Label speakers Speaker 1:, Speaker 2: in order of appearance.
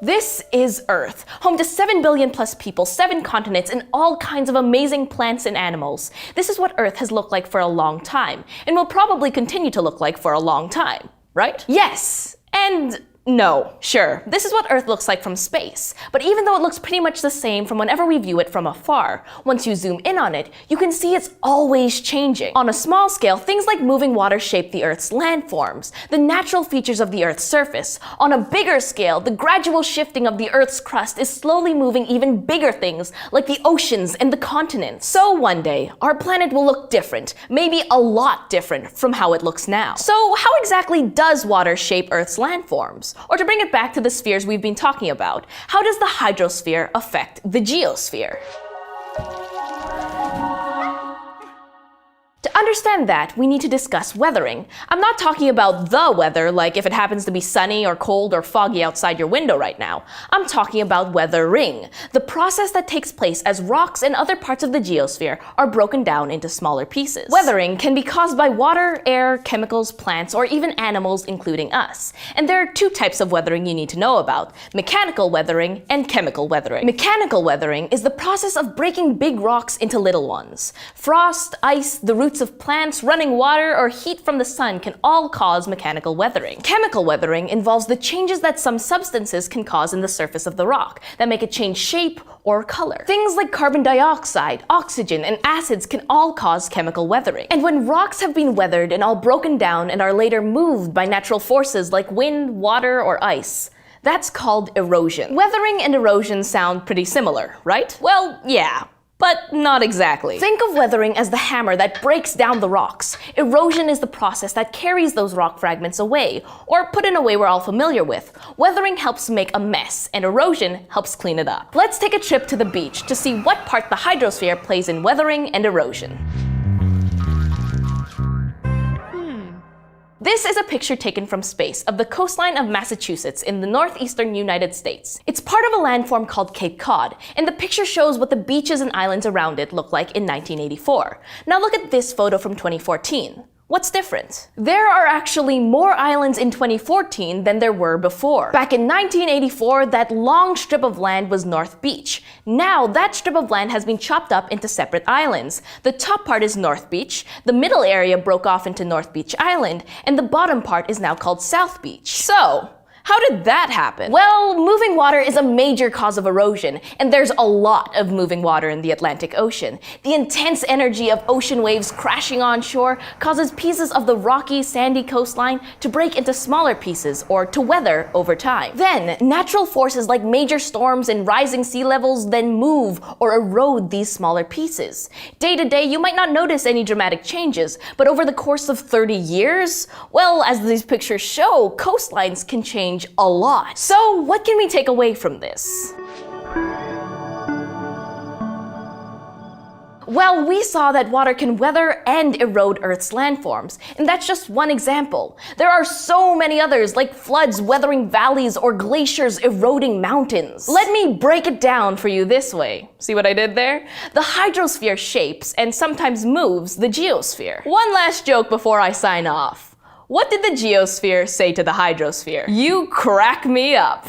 Speaker 1: This is Earth, home to 7 billion plus people, 7 continents, and all kinds of amazing plants and animals. This is what Earth has looked like for a long time, and will probably continue to look like for a long time, right? Yes, and no. Sure, this is what Earth looks like from space, but even though it looks pretty much the same from whenever we view it from afar, once you zoom in on it, you can see it's always changing. On a small scale, things like moving water shape the Earth's landforms, the natural features of the Earth's surface. On a bigger scale, the gradual shifting of the Earth's crust is slowly moving even bigger things, like the oceans and the continents. So one day, our planet will look different, maybe a lot different from how it looks now. So how exactly does water shape Earth's landforms? Or to bring it back to the spheres we've been talking about, how does the hydrosphere affect the geosphere? To understand that, we need to discuss weathering. I'm not talking about the weather, like if it happens to be sunny or cold or foggy outside your window right now. I'm talking about weathering, the process that takes place as rocks and other parts of the geosphere are broken down into smaller pieces. Weathering can be caused by water, air, chemicals, plants, or even animals, including us. And there are 2 types of weathering you need to know about: mechanical weathering and chemical weathering. Mechanical weathering is the process of breaking big rocks into little ones. Frost, ice, the roots of plants, running water, or heat from the sun can all cause mechanical weathering. Chemical weathering involves the changes that some substances can cause in the surface of the rock that make it change shape or color. Things like carbon dioxide, oxygen, and acids can all cause chemical weathering. And when rocks have been weathered and all broken down and are later moved by natural forces like wind, water, or ice, that's called erosion. Weathering and erosion sound pretty similar, right? Well, yeah. But not exactly. Think of weathering as the hammer that breaks down the rocks. Erosion is the process that carries those rock fragments away, or put in a way we're all familiar with. Weathering helps make a mess, and erosion helps clean it up. Let's take a trip to the beach to see what part the hydrosphere plays in weathering and erosion. This is a picture taken from space of the coastline of Massachusetts in the northeastern United States. It's part of a landform called Cape Cod, and the picture shows what the beaches and islands around it looked like in 1984. Now look at this photo from 2014. What's different? There are actually more islands in 2014 than there were before. Back in 1984, that long strip of land was North Beach. Now, that strip of land has been chopped up into separate islands. The top part is North Beach, the middle area broke off into North Beach Island, and the bottom part is now called South Beach. So, how did that happen? Well, moving water is a major cause of erosion, and there's a lot of moving water in the Atlantic Ocean. The intense energy of ocean waves crashing on shore causes pieces of the rocky, sandy coastline to break into smaller pieces or to weather over time. Then, natural forces like major storms and rising sea levels then move or erode these smaller pieces. Day to day, you might not notice any dramatic changes, but over the course of 30 years, well, as these pictures show, coastlines can change a lot. So what can we take away from this? Well, we saw that water can weather and erode Earth's landforms, and that's just one example. There are so many others, like floods weathering valleys or glaciers eroding mountains. Let me break it down for you this way. See what I did there? The hydrosphere shapes and sometimes moves the geosphere. One last joke before I sign off. What did the geosphere say to the hydrosphere? You crack me up.